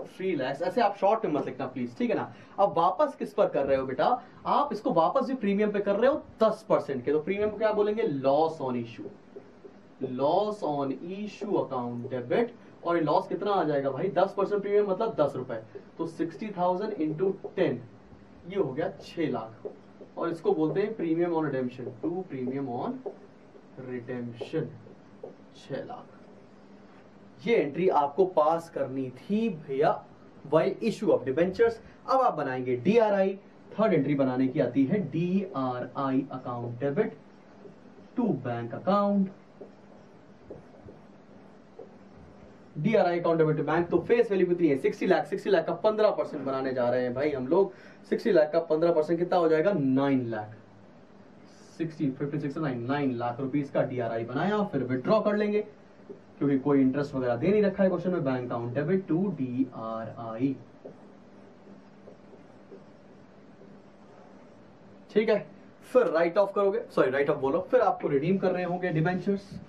3 lakhs। ऐसे आप शॉर्ट में मत लिखना प्लीज, ठीक है ना। अब वापस किस पर कर रहे हो बेटा? आप इसको वापस भी प्रीमियम पे कर रहे हो 10% के, तो प्रीमियम को क्या बोलेंगे? Loss on issue, loss on issue account debit. और ये लॉस कितना आ जाएगा भाई? 10% प्रीमियम मतलब 10 रुपए, तो 60,000 इंटू 10 ये हो गया 6 लाख। और इसको बोलते हैं premium on redemption, to premium on redemption 6 lakh. ये एंट्री आपको पास करनी थी भैया वाइल इशू ऑफ डिबेंचर्स। अब आप बनाएंगे डीआरआई। थर्ड एंट्री बनाने की आती है DRI account debit to bank account. DRI account debit to bank, तो फेस वैल्यू कितनी है? 60 लाख। 60 लाख का 15% बनाने जा रहे हैं भाई हम लोग। 60 लाख का 15% कितना हो जाएगा? 9 लाख। 60 56 9 लाख रुपीस का डीआरआई बनाया। फिर विड्रॉ कर लेंगे क्योंकि कोई इंटरेस्ट वगैरह दे नहीं रखा है क्वेश्चन में। Bank account debit to DRI, ठीक है। फिर राइट ऑफ करोगे, सॉरी राइट ऑफ बोलो, फिर आपको रिडीम कर रहे होंगे डिबेंचर्स।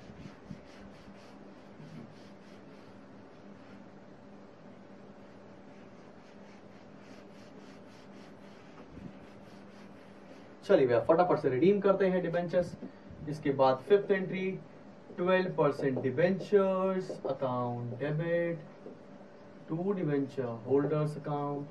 चलिए भैया फटाफट से रिडीम करते हैं डिबेंचर्स। इसके बाद fifth entry, 12% debentures account debit to debenture holders account.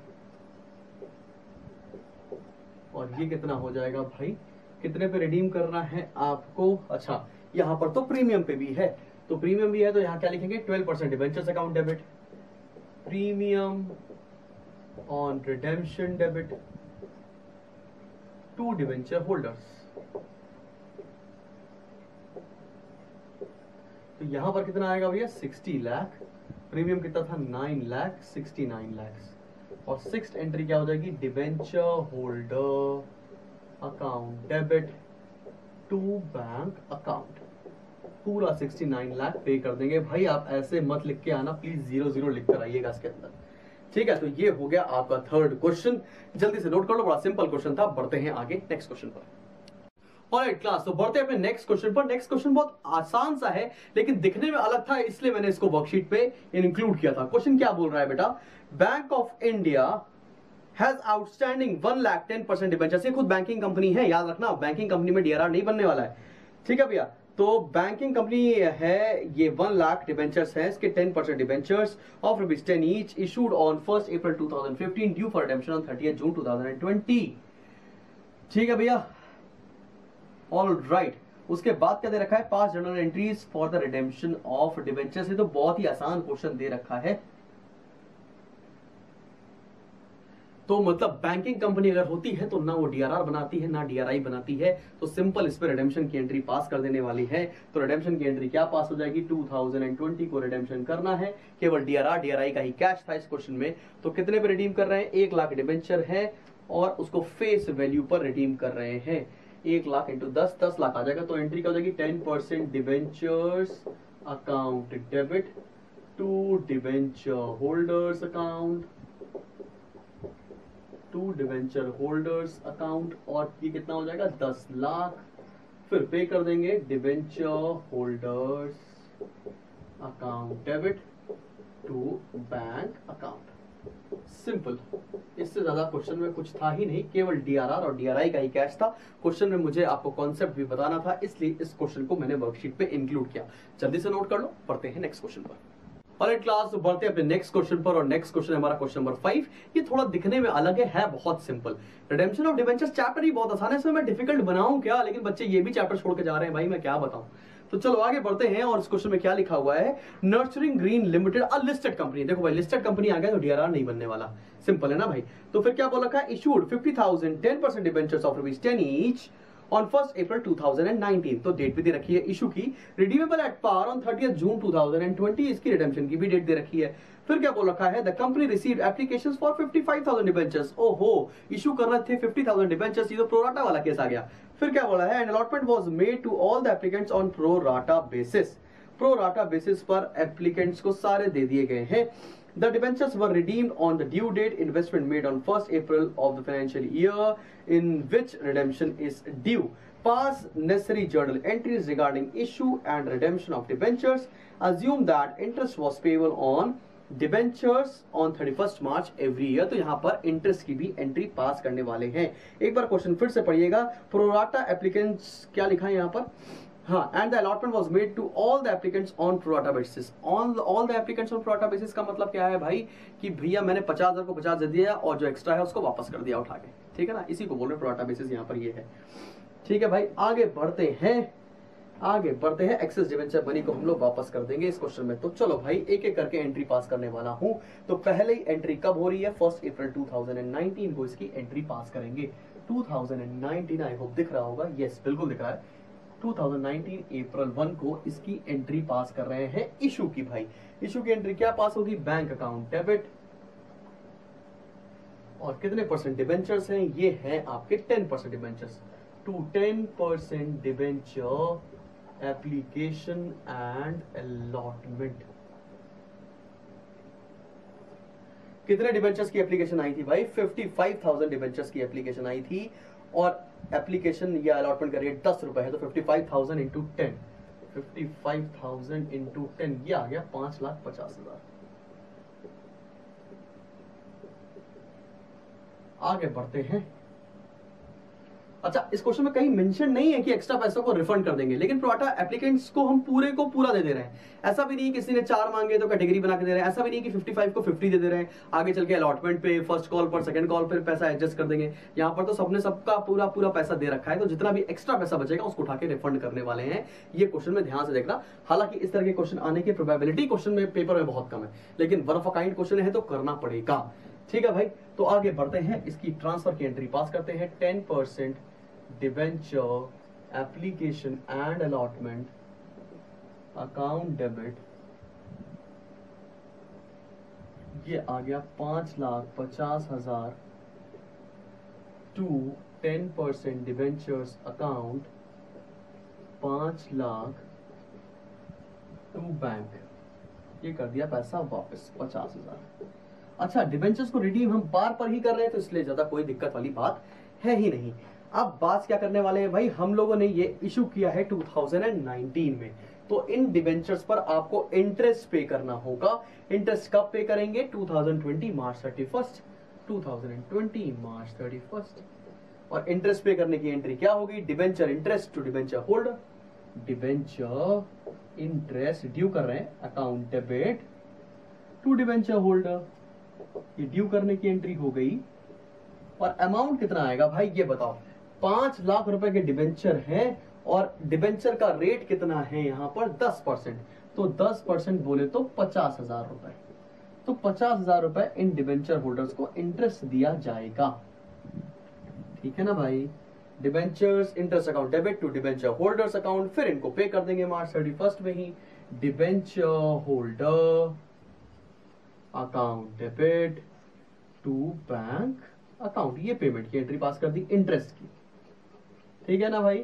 और ये कितना हो जाएगा भाई? कितने पे रिडीम करना है आपको? अच्छा यहां पर तो प्रीमियम पे भी है, तो प्रीमियम भी है तो यहां क्या लिखेंगे? 12% debentures account debit premium on redemption debit to debenture holders. तो यहां पर कितना आएगा भैया? 60 लाख। प्रीमियम कितना था? 9 लाख, 69 लाख। और सिक्स्थ एंट्री क्या हो जाएगी? Debenture holder account debit to bank account. पूरा 69 लाख पे कर देंगे भाई। आप ऐसे मत लिख के आना प्लीज, 0 लिख कर आइएगा इसके अंदर, ठीक है। तो ये हो गया आपका थर्ड क्वेश्चन। जल्दी से नोट कर लो, बड़ा सिंपल क्वेश्चन था। बढ़ते हैं आगे नेक्स्ट क्वेश्चन पर। ऑलराइट क्लास, तो बढ़ते हैं अपने नेक्स्ट क्वेश्चन पर। नेक्स्ट क्वेश्चन बहुत आसान सा है लेकिन दिखने में अलग था, इसलिए मैंने इसको वर्कशीट पे इंक्लूड किया था। क्वेश्चन क्या बोल रहा है बेटा? Bank of India has outstanding 1,10% debentures. ये खुद बैंकिंग कंपनी है, याद रखना। बैंकिंग कंपनी में डीआरआर नहीं बनने वाला है, ठीक है भैया। तो बैंकिंग कंपनी है, ये 1 लाख डिबेंचर्स है, इसके 10% debentures of ₹10 each issued on 1 April 2015 due for redemption on 30 जून 2020, ठीक है भैया। ऑल राइट, उसके बाद क्या दे रखा है? 5 journal entries for the redemption of debentures. ये तो बहुत ही आसान क्वेश्चन दे रखा है। तो मतलब बैंकिंग कंपनी अगर होती है तो ना वो डीआरआर बनाती है ना डीआरआई बनाती है, तो सिंपल इस पे रिडेम्पशन की एंट्री पास कर देने वाली है। तो रिडेम्पशन की एंट्री क्या पास हो जाएगी? 2020 को रिडेम्पशन करना है। केवल डीआरआर डीआरआई का ही कैश था इस क्वेश्चन में। तो कितने पे रिडीम कर रहे हैं? 1 लाख डिबेंचर है और उसको फेस वैल्यू पर रिडीम कर रहे हैं। 1 लाख इंटू 10 लाख आ जाएगा। तो एंट्री क्या हो जाएगी? 10% debentures account debit to debenture holders account, to debenture holders account. और ये कितना हो जाएगा? 10 लाख। फिर पे कर देंगे debenture holders account debit to bank account. Simple, इससे ज्यादा क्वेश्चन में कुछ था ही नहीं, केवल डीआरआर और डीआरआई का ही कैच था। क्वेश्चन में मुझे आपको कॉन्सेप्ट भी बताना था, इसलिए इस क्वेश्चन को मैंने वर्कशीट पे इंक्लूड किया। जल्दी से नोट कर लो, पढ़ते हैं नेक्स्ट क्वेश्चन पर। ऑलराइट क्लास, तो बढ़ते हैं अपने नेक्स्ट क्वेश्चन पर, और नेक्स्ट क्वेश्चन हमारा क्वेश्चन नंबर 5। ये थोड़ा दिखने में अलग है बहुत simple. Redemption of debentures chapter ही बहुत आसान है, इसमें मैं डिफिकल्ट बनाऊं क्या, लेकिन बच्चे ये भी चैप्टर छोड़ के जा रहे हैं भाई, मैं क्या बताऊं। तो चलो आगे बढ़ते हैं, और इस क्वेश्चन में क्या लिखा हुआ है, नर्चरिंग ग्रीन लिमिटेड अ लिस्टेड कंपनी। देखो भाई, लिस्टेड कंपनी आ गया तो डीआरआर नहीं बनने वाला, सिंपल है ना भाई। तो फिर क्या बोला, issued 50,000 10% debentures of ₹10 each on 1st April 2019। तो डेट भी दे रखी है इशू की, redeemable at par on 30th June 2020, इसकी रिडेम्पशन की भी डेट दे रखी है। फिर क्या बोल रखा है, the company received applications for 55,000 debentures. ओहो, इशू कर रहे थे 50,000 डिबेंचर्स, ये तो प्रोराटा वाला केस आ गया। फिर क्या बोला है, and allotment was made to all the applicants on pro rata basis. Pro rata basis पर एप्लीकेंट्स को सारे दे दिए गए हैं। The debentures were redeemed on the due date, investment made on 1st April of the financial year in which redemption is due. Pass necessary journal entries regarding issue and redemption of debentures. Assume that interest was payable on debentures on 31st March every year. तो यहाँ पर interest की भी entry पास करने वाले हैं। एक बार question फिर से पढ़िएगा, प्रोराटा एप्लीकेंट्स क्या लिखा है यहाँ पर, हाँ, and the allotment was made to all the applicants on pro rata basis. All the applicants on pro rata basis का मतलब क्या है भाई, कि भैया मैंने 50,000 को 50 दे दिया और जो एक्स्ट्रा है उसको वापस कर दिया उठा के, ठीक है ना, इसी को बोल रहे प्रोराटा बेसिस, यहाँ पर ये है। ठीक है भाई, आगे बढ़ते हैं एक्सेस डिबेंचर मनी को हम लोग वापस कर देंगे इस क्वेश्चन में। तो चलो भाई, एक एक करके एंट्री पास करने वाला हूं। तो पहले ही एंट्री कब हो रही है, 1st April 2019 को इसकी एंट्री पास करेंगे। 2019, आई होप दिख रहा होगा, यस बिल्कुल दिख रहा है। 2019 April 1 को इसकी एंट्री पास कर रहे हैं इशू की। भाई इशू की एंट्री क्या पास होगी, बैंक अकाउंट डेबिट, और कितने परसेंट डिबेंचर्स हैं, ये हैं आपके 10% debentures, to 10% debenture application and allotment. कितने डिबेंचर्स की एप्लीकेशन आई थी भाई, 55,000 डिबेंचर्स की एप्लीकेशन आई थी, और एप्लीकेशन या अलॉटमेंट का रेट 10 रुपए है, तो 55,000 इंटू 10, 55,000 इंटू 10, ये आ गया 5,50,000। आगे बढ़ते हैं। अच्छा, इस क्वेश्चन में कहीं मेंशन नहीं है कि एक्स्ट्रा पैसों को रिफंड कर देंगे, लेकिन प्रोराटा एप्लीकेंट्स को हम पूरे को पूरा दे रहे हैं। ऐसा भी नहीं किसी ने 4 मांगे तो कैटेगरी बना के दे रहे हैं, ऐसा भी नहीं कि 55 को 50 दे रहे हैं, आगे चल के अलॉटमेंट पे फर्स्ट कॉल पर सेकंड कॉल पर पैसा एडजस्ट कर देंगे। यहाँ पर तो सबने सबका पूरा पूरा पैसा दे रखा है, तो जितना भी एक्स्ट्रा पैसा बचेगा उसको उठा के रिफंड करने वाले हैं। ये क्वेश्चन में ध्यान से देखना। हालांकि इस तरह के क्वेश्चन आने की प्रोबेबिलिटी क्वेश्चन में पेपर में बहुत कम है, लेकिन one of a kind question है तो करना पड़ेगा। ठीक है भाई, तो आगे बढ़ते हैं, इसकी ट्रांसफर की एंट्री पास करते हैं। 10% debenture application and allotment account debit, ये आ गया 5,50,000 to 10% debentures account 5 lakh to bank, ये कर दिया पैसा वापस 50,000। अच्छा, डिबेंचर्स को रिडीम हम बार पर ही कर रहे हैं, तो इसलिए ज्यादा कोई दिक्कत वाली बात है ही नहीं। अब बात क्या करने वाले हैं भाई, हम लोगों ने ये इशू किया है 2019 में, तो इन डिबेंचर्स पर आपको इंटरेस्ट पे करना होगा। इंटरेस्ट कब पे करेंगे, 2020 मार्च 31st, 2020 मार्च 31st। और इंटरेस्ट पे करने की एंट्री क्या होगी, debenture interest to debenture holder, debenture interest due कर रहे हैं, account debit to debenture holder, ये ड्यू करने की एंट्री हो गई। और अमाउंट कितना आएगा भाई, ये बताओ। 5 लाख रुपए के डिबेंचर हैं, और डिबेंचर का रेट कितना है यहाँ पर 10%, तो 10% बोले तो 50,000 रुपए, तो 50,000 रुपए इन डिबेंचर होल्डर्स को इंटरेस्ट दिया जाएगा। ठीक है ना भाई, debentures interest account debit to debenture holders account, फिर इनको पे कर देंगे मार्च 31st में ही। Debenture holder account debit to bank account, ये पेमेंट की एंट्री पास कर दी इंटरेस्ट की। ठीक है ना भाई,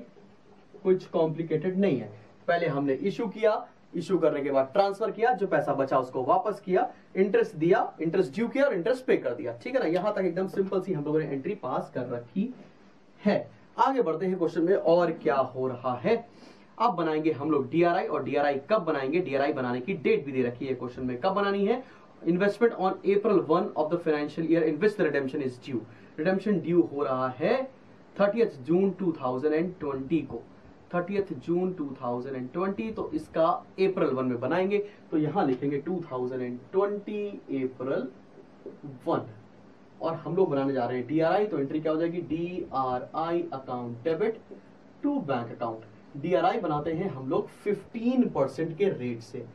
कुछ कॉम्प्लिकेटेड नहीं है। पहले हमने इशू किया, इशू करने के बाद ट्रांसफर किया, जो पैसा बचा उसको वापस किया, इंटरेस्ट दिया, इंटरेस्ट ड्यू किया और इंटरेस्ट पे कर दिया। ठीक है ना, यहां तक एकदम सिंपल सी हम लोगों ने एंट्री पास कर रखी है। आगे बढ़ते हैं क्वेश्चन में, और क्या हो रहा है। अब बनाएंगे हम लोग डीआरआई, और डीआरआई कब बनाएंगे, डीआरआई बनाने की डेट भी दे रखी है क्वेश्चन में, कब बनानी है, investment on April 1 of the financial year in which the redemption is due. Redemption due हो रहा है 30th June 2020 को, 30th June 2020, तो इसका April 1 में बनाएंगे, तो यहां लिखेंगे 2020 April 1, और हम लोग बनाने जा रहे हैं DRI, तो एंट्री क्या हो जाएगी, DRI account debit to bank account. DRI बनाते हैं हम लोग 15% के रेट से,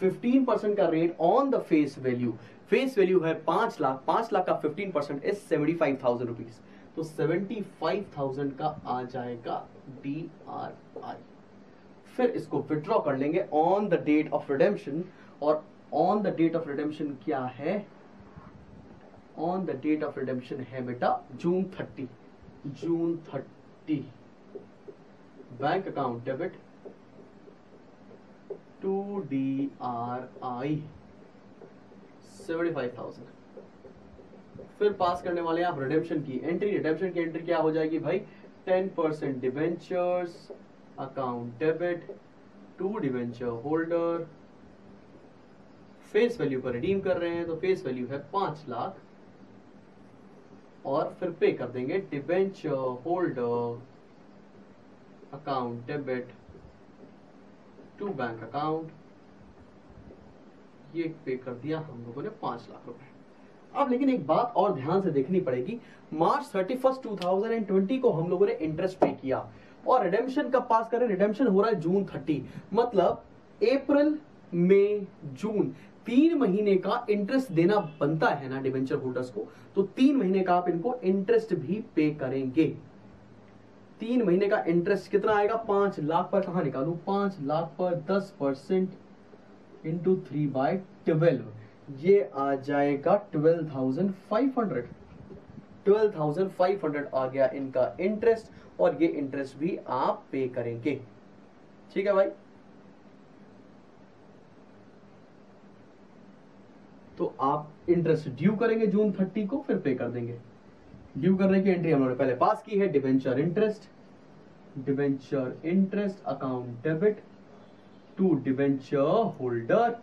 15% का rate on the face value. Face value है 5 लाख, 5 लाख का 15% इज 75,000 रुपीज, तो 75,000 का आ जाएगा DRI। फिर इसको विड्रॉ कर लेंगे on the date of redemption, और on the date of redemption क्या है, on the date of redemption है बेटा June 30, June 30। Bank account debit to DRI 75,000। फिर पास करने वाले हैं आप रिडेम्पशन की एंट्री। रिडेम्पशन की एंट्री क्या हो जाएगी भाई, 10% debentures account debit to debenture holder. Face value पर रिडीम कर रहे हैं, तो फेस वैल्यू है 5 लाख, और फिर पे कर देंगे debenture holder account debit to bank account. ये पे कर दिया हम लोगों ने 5 लाख रुपए। अब लेकिन एक बात और ध्यान से देखनी पड़ेगी, March 31, 2020 को हम लोगों ने इंटरेस्ट पे किया, और रिडेम्पशन कब पास करें, रिडेम्पशन हो रहा है June 30, मतलब अप्रैल मई जून 3 महीने का इंटरेस्ट देना बनता है ना डिबेंचर होल्डर्स को, तो 3 महीने का आप इनको इंटरेस्ट भी पे करेंगे। 3 महीने का इंटरेस्ट कितना आएगा, 5 लाख पर कहां निकालूं, 5 लाख पर 10% इंटू 3/12, ये आ जाएगा 12,500। 12,500 आ गया इनका इंटरेस्ट, और ये इंटरेस्ट भी आप पे करेंगे। ठीक है भाई, तो आप इंटरेस्ट ड्यू करेंगे June 30 को, फिर पे कर देंगे। ड्यू करने की एंट्री हम लोगों ने पहले पास की है, debenture interest, debenture interest account debit to debenture holder,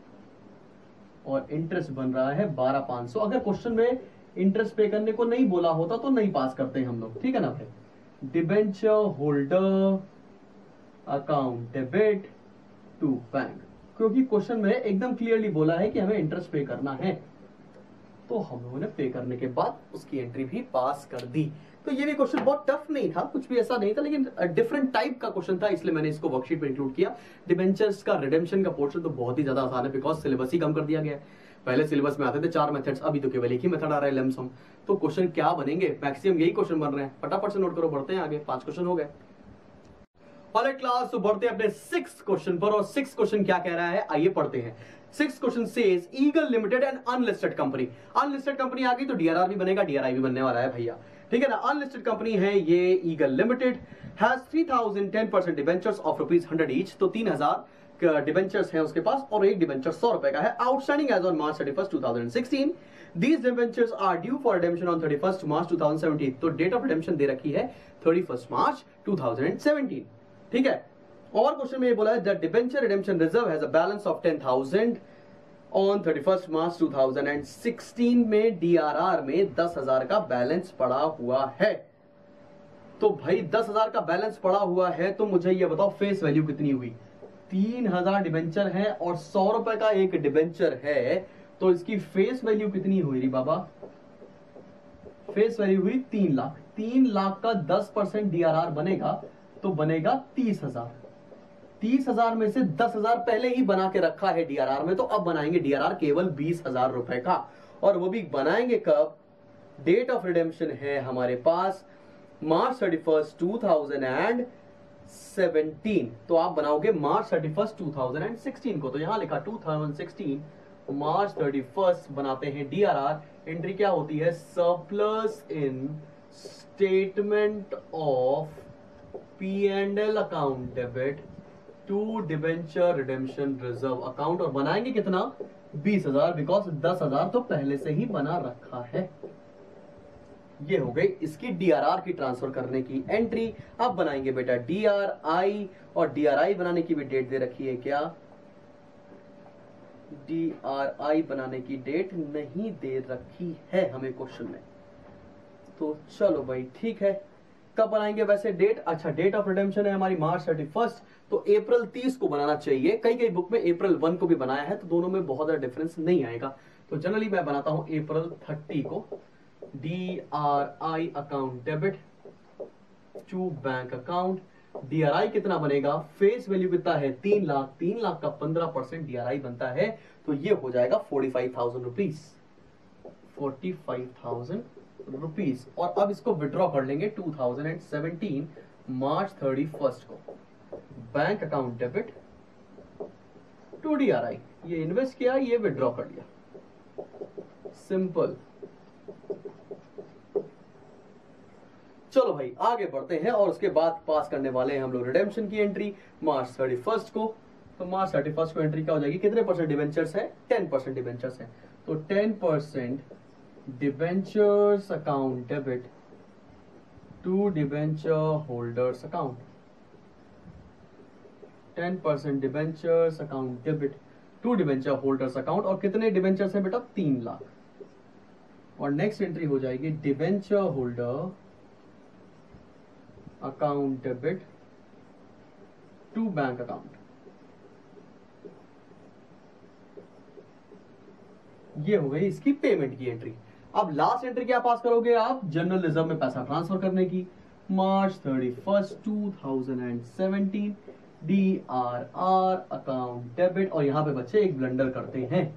और इंटरेस्ट बन रहा है 12,500। अगर क्वेश्चन में इंटरेस्ट पे करने को नहीं बोला होता तो नहीं पास करते हम लोग, ठीक है ना भाई। Debenture holder account debit to bank, क्योंकि क्वेश्चन में एकदम क्लियरली बोला है कि हमें इंटरेस्ट पे करना है, तो हम लोगों ने पे करने के बाद उसकी एंट्री भी पास कर दी। तो ये भी क्वेश्चन बहुत टफ नहीं था, कुछ भी ऐसा नहीं था, लेकिन डिफरेंट टाइप का क्वेश्चन था, इसलिए मैंने इसको वर्कशीट में इंक्लूड किया। डिबेंचर्स का रिडेम्पशन का पोर्शन तो बहुत ही ज्यादा आसान है, बिकॉज सिलेबस ही कम कर दिया गया है। पहले सिलेबस में आते थे 4 मेथड्स, अभी तो केवल एक ही मेथड आ रहा है, लमसम। तो क्वेश्चन क्या बनेंगे, मैक्सिमम यही क्वेश्चन बन रहे हैं। फटाफट से नोट करो, बढ़ते हैं आगे, 5 क्वेश्चन हो गए। ऑलराइट क्लास, तो बढ़ते हैं अपने 6th क्वेश्चन पर, और 6th क्वेश्चन क्या कह रहा है, आइए पढ़ते हैं। 6th question says Eagle limited and unlisted company. Unlisted company आ गई तो DRR भी बनेगा, DRI भी बनने वाला है भैया, ठीक है ना। अनलिस्टेड कंपनी है ये eagle limited, has 3,010% debentures of ₹100 each, तो 3,000 डिबेंचर्स हैं उसके पास, और एक डिबेंचर 100 रुपए का है, outstanding as on March 31, 2016। These debentures are due for redemption on 31st March 2017, तो डेट ऑफ रिडेम्पशन दे रखी है 31st March 2017, ठीक है। और क्वेश्चन में ये बोला है the debenture redemption reserve has a balance of 10,000 on 31st March 2016 में DRR में 10,000 का बैलेंस पड़ा हुआ है। तो भाई 10,000 का बैलेंस पड़ा हुआ है, तो मुझे ये बताओ फेस वैल्यू कितनी हुई। 3,000 डिबेंचर है और 100 रुपए का एक डिबेंचर है, तो इसकी फेस वैल्यू कितनी हुई री बाबा, फेस वैल्यू हुई 3 लाख। 3 लाख का 10% DRR बनेगा तो बनेगा 30,000। 30,000 में से 10,000 पहले ही बना के रखा है DRR में, तो अब बनाएंगे DRR केवल 20,000 रुपए का, और वो भी बनाएंगे कब, डेट ऑफ रिडेम्पशन है हमारे पास March 31, 2017, तो आप बनाओगे March 31, 2016 को, तो यहां लिखा 2016 March 31 बनाते हैं DRR। एंट्री क्या होती है, surplus in statement of P&L account debit to debenture redemption reserve account, और बनाएंगे कितना, 20,000, बिकॉज 10,000 तो पहले से ही बना रखा है। ये हो गई इसकी DRR की ट्रांसफर करने की एंट्री। अब बनाएंगे बेटा DRI, और DRI बनाने की भी डेट दे रखी है क्या, DRI बनाने की डेट नहीं दे रखी है हमें क्वेश्चन में। तो चलो भाई ठीक है, कब बनाएंगे वैसे डेट? अच्छा, डेट ऑफ रिडेम्पशन है हमारी मार्च 31, तो अप्रैल 30 को बनाना चाहिए। कई कई बुक में अप्रैल 1 को भी बनाया है, तो दोनों में बहुत ज्यादा डिफरेंस नहीं आएगा। तो जनरली मैं बनाता हूं अप्रैल 30 को। DRI account debit to bank account. DRI कितना बनेगा? फेस वैल्यू कितना है? 3 लाख। 3 लाख का 15% DRI बनता है, तो ये हो जाएगा 45,000 रुपीज। 45,000 रुपीज। और अब इसको विड्रॉ कर लेंगे 2017 मार्च 31 को। Bank account debit to DRI। ये इन्वेस्ट किया, ये विड्रॉ कर लिया, सिंपल। चलो भाई आगे बढ़ते हैं, और उसके बाद पास करने वाले हैं हम लोग रिडेम्पशन की एंट्री मार्च 31 को। तो मार्च 31 को एंट्री क्या हो जाएगी? कितने परसेंट डिवेंचर्स है? 10% डिवेंचर्स है, तो 10% debentures account debit to debenture holders account. 10% debentures account debit to debenture holders account. और कितने डिवेंचर्स है बेटा? 3 लाख। और नेक्स्ट एंट्री हो जाएगी debenture holder account debit to bank account. ये हो गई इसकी पेमेंट की एंट्री। अब लास्ट एंट्री क्या पास करोगे आप? जनरल रिजर्व में पैसा ट्रांसफर करने की। मार्च 31, 2017 DRR अकाउंट डेबिट। और यहां पे बच्चे एक ब्लंडर करते हैं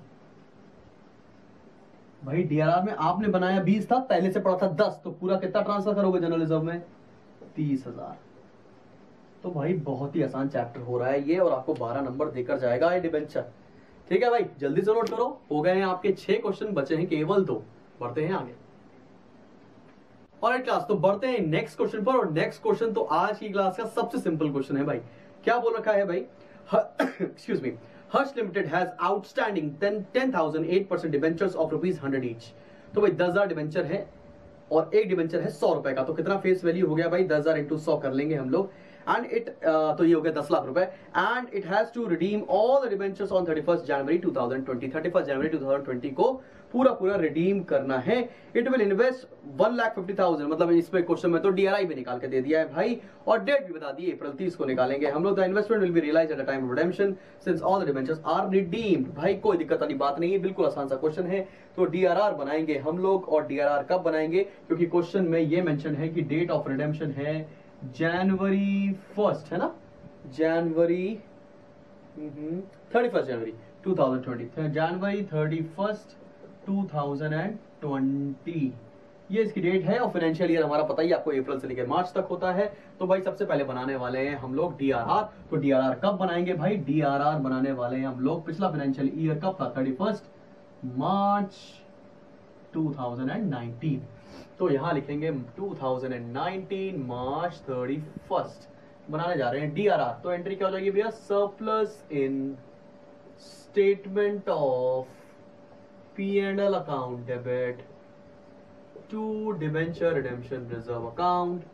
भाई। DRR में आपने बनाया 20 था, पहले से पड़ा था 10, तो पूरा कितना ट्रांसफर करोगे जनरल रिजर्व में? 30,000। तो भाई बहुत ही आसान चैप्टर हो रहा है ये, और आपको 12 नंबर देकर जाएगा ये डिबेंचर। ठीक है भाई, जल्दी से नोट करो। हो गए हैं आपके 6 क्वेश्चन, बचे हैं केवल 2। बढ़ते हैं आगे। ऑलराइट क्लास, तो बढ़ते हैं नेक्स्ट क्वेश्चन पर। और नेक्स्ट क्वेश्चन तो आज की क्लास का सबसे सिंपल क्वेश्चन है भाई। क्या बोल रखा है भाई? Excuse me, Harsh limited has outstanding 10,008% debentures of ₹100 each. तो भाई 10,000 डिबेंचर है और एक डिबेंचर है 100 रुपए का। तो कितना फेस वैल्यू हो गया भाई? 10,000 इंटू 100 कर लेंगे हम लोग। एंड इट तो ये हो गया 10 लाख रुपए। And it has to redeem all the debentures on 31 जनवरी 2020। 31 जनवरी 2020 को पूरा रिडीम करना है। It will invest 1,50,000। मतलब इस पे क्वेश्चन में तो DRI भी निकाल के दे दिया है भाई, और डेट भी बता दी, अप्रैल 30 को निकालेंगे हम लोग। The investment will be realised at the time of redemption since all the debentures are redeemed. भाई कोई दिक्कत वाली बात नहीं है, बिल्कुल आसान सा क्वेश्चन है। तो DRR बनाएंगे हम लोग। और DRR कब बनाएंगे? क्योंकि क्वेश्चन में ये मेंशन है कि डेट ऑफ रिडेम्पशन है जनवरी 1, है ना? जनवरी 31 जनवरी 2020। जनवरी 31, 2020 ये इसकी डेट है। और फाइनेंशियल ईयर हमारा पता ही आपको अप्रैल से लेकर मार्च तक होता है। तो भाई सबसे पहले बनाने वाले हैं हम लोग DRR। तो DRR कब बनाएंगे भाई? DRR बनाने वाले हैं हम लोग, पिछला फाइनेंशियल ईयर कब था? 31 मार्च 2019। तो यहां लिखेंगे 2019 मार्च 31 बनाने जा रहे हैं DRR। तो एंट्री क्या हो जाएगी भैया? Surplus in statement of P&L account debit to debenture redemption reserve account.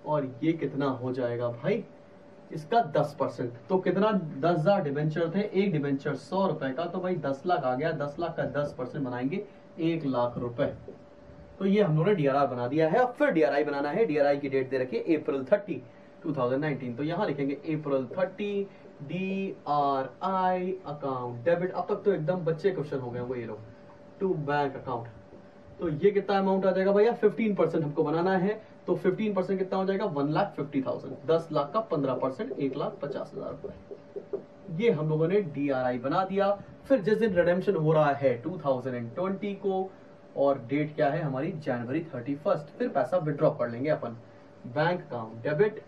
और ये कितना हो जाएगा भाई? इसका 10%। तो कितना? 10,000 डिबेंचर थे, एक डिबेंचर 100 रुपए का, तो भाई 10 लाख आ गया। 10 लाख का 10% बनाएंगे 1 लाख रुपए। तो ये हम लोगों ने DRR बना दिया है। अब फिर DRI बनाना है। DRI की डेट दे रखी है अप्रैल 30, 2019। तो यहां लिखेंगे अप्रैल 30 DRI अकाउंट डेबिट। अब तक तो एकदम बच्चे क्वेश्चन हो गए वो ये लोग। To bank account. तो ये कितना अमाउंट आ जाएगा भैया? 15% हमको बनाना है। तो 15% कितना हो जाएगा? 1,50,000। 10 लाख का 15% 1,50,000 रुपए। ये हम लोगों ने DRI बना दिया। फिर जिस दिन रिडेम्पशन हो रहा है 2020 को, और डेट क्या है हमारी? जनवरी 31। फिर पैसा विड्रॉ कर लेंगे अपन। Bank account debit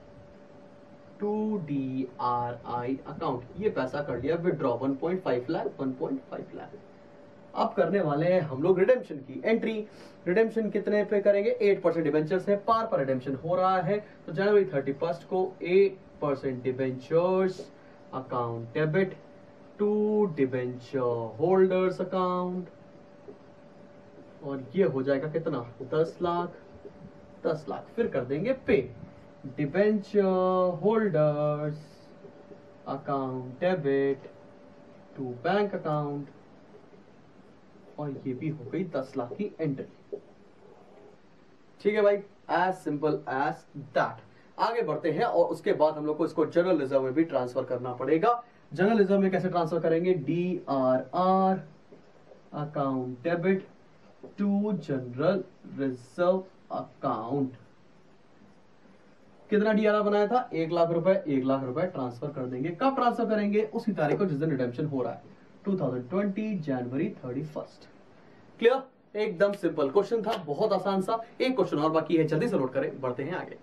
to DRI account. ये पैसा कर लिया विड्रॉ 1.5 लाख। 1.5 लाख। अब करने वाले हैं हम लोग रिडेम्पशन की एंट्री। रिडेम्पशन कितने पे करेंगे? 8% डिबेंचर्स है, पार पर रिडेम्पशन हो रहा है। तो जनवरी 31 को 8% debentures account debit to debenture holders account. और ये हो जाएगा कितना? 10 लाख। 10 लाख फिर कर देंगे pay. Debenture holders account debit to bank account और ये भी हो गई 10 लाख की एंट्री। ठीक है भाई, एज सिंपल एज दैट। आगे बढ़ते हैं और उसके बाद हम लोग को इसको जनरल रिजर्व में भी ट्रांसफर करना पड़ेगा। जनरल रिजर्व में कैसे ट्रांसफर करेंगे? DRR account debit to general reserve account. कितना DRR बनाया था? 1 लाख रुपए। 1 लाख रुपए ट्रांसफर कर देंगे। कब ट्रांसफर करेंगे? उसी तारीख को जिस दिन रिडेम्पशन हो रहा है, 2020 जनवरी 31। क्लियर? एकदम सिंपल क्वेश्चन था, बहुत आसान सा। एक क्वेश्चन और बाकी है, जल्दी से नोट करें, बढ़ते हैं आगे।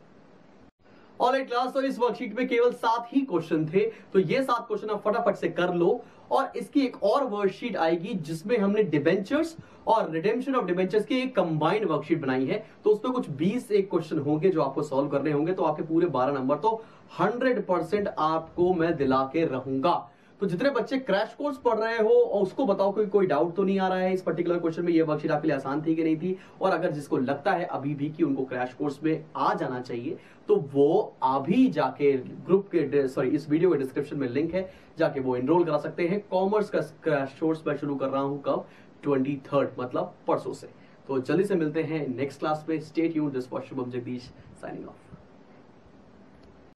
ऑलराइट क्लास, तो इस वर्कशीट में केवल 7 ही क्वेश्चन थे, तो ये 7 क्वेश्चन आप फटाफट से कर लो। और इसकी एक और वर्कशीट आएगी जिसमें हमने डिबेंचर्स और रिडेम्पशन ऑफ डिबेंचर्स की एक कंबाइंड वर्कशीट बनाई है, तो उसमें कुछ 20 एक क्वेश्चन होंगे जो आपको सॉल्व करने होंगे। तो आपके पूरे 12 नंबर तो 100% आपको मैं दिला के रहूंगा। तो जितने बच्चे क्रैश कोर्स पढ़ रहे हो और उसको बताओ कोई डाउट तो नहीं आ रहा है इस पर्टिकुलर क्वेश्चन में, ये वर्कशीट आपके लिए आसान थी कि नहीं थी। और अगर जिसको लगता है अभी भी कि उनको क्रैश कोर्स में आ जाना चाहिए, तो वो अभी जाके ग्रुप के इस वीडियो के डिस्क्रिप्शन में लिंक है, जाके वो एनरोल करा सकते हैं। कॉमर्स का क्रैश कोर्स मैं शुरू कर रहा हूं कब? 23rd, मतलब परसों से। तो जल्दी से मिलते हैं नेक्स्ट क्लास में। Stay tuned, this was Shubham Jagdish signing off.